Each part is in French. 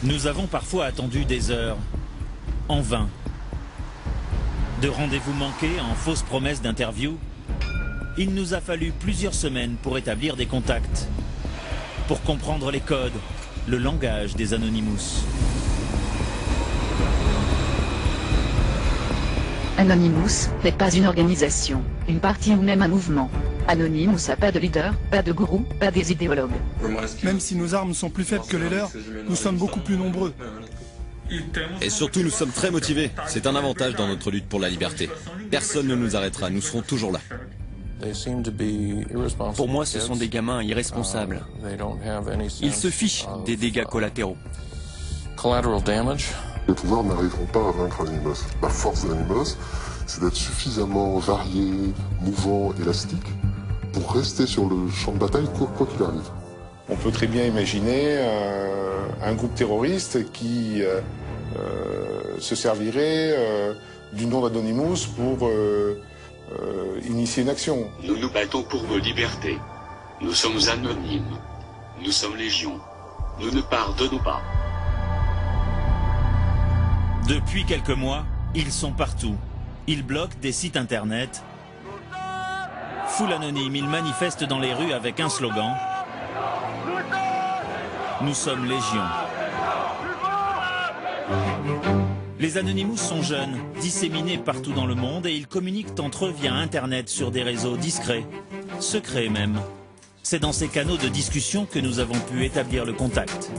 Nous avons parfois attendu des heures, en vain. De rendez-vous manqués en fausses promesses d'interview, il nous a fallu plusieurs semaines pour établir des contacts, pour comprendre les codes, le langage des Anonymous. Anonymous n'est pas une organisation, une partie ou même un mouvement. Anonymous n'a pas de leader, pas de gourou, pas des idéologues. Même si nos armes sont plus faibles que les leurs, nous sommes beaucoup plus nombreux. Et surtout, nous sommes très motivés. C'est un avantage dans notre lutte pour la liberté. Personne ne nous arrêtera, nous serons toujours là. Pour moi, ce sont des gamins irresponsables. Ils se fichent des dégâts collatéraux. Les pouvoirs n'arriveront pas à vaincre Anonymous. La force de Anonymous, c'est d'être suffisamment varié, mouvant, élastique, pour rester sur le champ de bataille quoi qu'il arrive. On peut très bien imaginer un groupe terroriste qui se servirait du nom d'Anonymous pour initier une action. Nous nous battons pour nos libertés. Nous sommes anonymes. Nous sommes légion. Nous ne pardonnons pas. Depuis quelques mois, ils sont partout. Ils bloquent des sites internet. Foule anonyme, ils manifestent dans les rues avec un slogan. Nous sommes Légion. Les Anonymous sont jeunes, disséminés partout dans le monde et ils communiquent entre eux via Internet sur des réseaux discrets, secrets même. C'est dans ces canaux de discussion que nous avons pu établir le contact.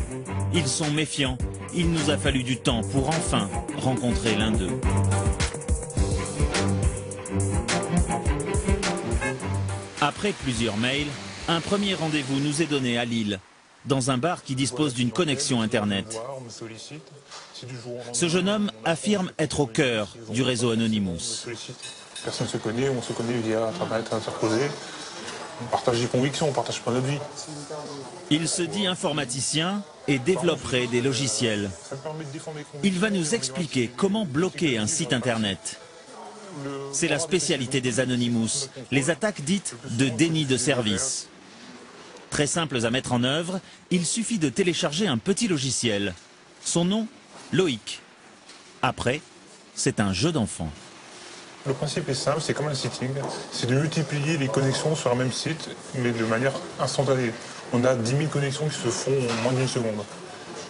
Ils sont méfiants, il nous a fallu du temps pour enfin rencontrer l'un d'eux. Après plusieurs mails, un premier rendez-vous nous est donné à Lille, dans un bar qui dispose d'une connexion Internet. Ce jeune homme affirme être au cœur du réseau Anonymous. Personne ne se connaît, on se connaît via Internet interposé. On partage des convictions, on partage pas notre vie. Il se dit informaticien et développerait des logiciels. Il va nous expliquer comment bloquer un site Internet. C'est la spécialité des Anonymous, les attaques dites de déni de service. Très simples à mettre en œuvre, il suffit de télécharger un petit logiciel. Son nom, Loïc. Après, c'est un jeu d'enfant. Le principe est simple, c'est comme un sitting, c'est de multiplier les connexions sur un même site, mais de manière instantanée. On a 10 000 connexions qui se font en moins d'une seconde.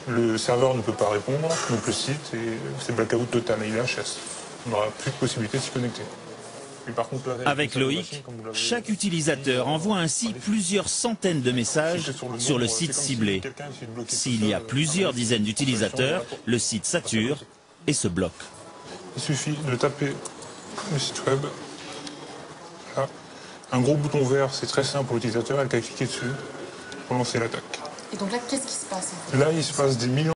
Le serveur ne peut pas répondre, donc le site, c'est blackout total, il est HS. On n'aura plus de possibilité de s'y connecter. Par contre, avec Loïc, chaque utilisateur envoie ainsi plusieurs centaines de messages sur le site ciblé. S'il y a plusieurs dizaines d'utilisateurs, le site sature et se bloque. Il suffit de taper le site web. Là. Un gros bouton vert, c'est très simple pour l'utilisateur, elle a qu'à cliquer dessus pour lancer l'attaque. Et donc là, qu'est-ce qui se passe en fait ? Là, il se passe des millions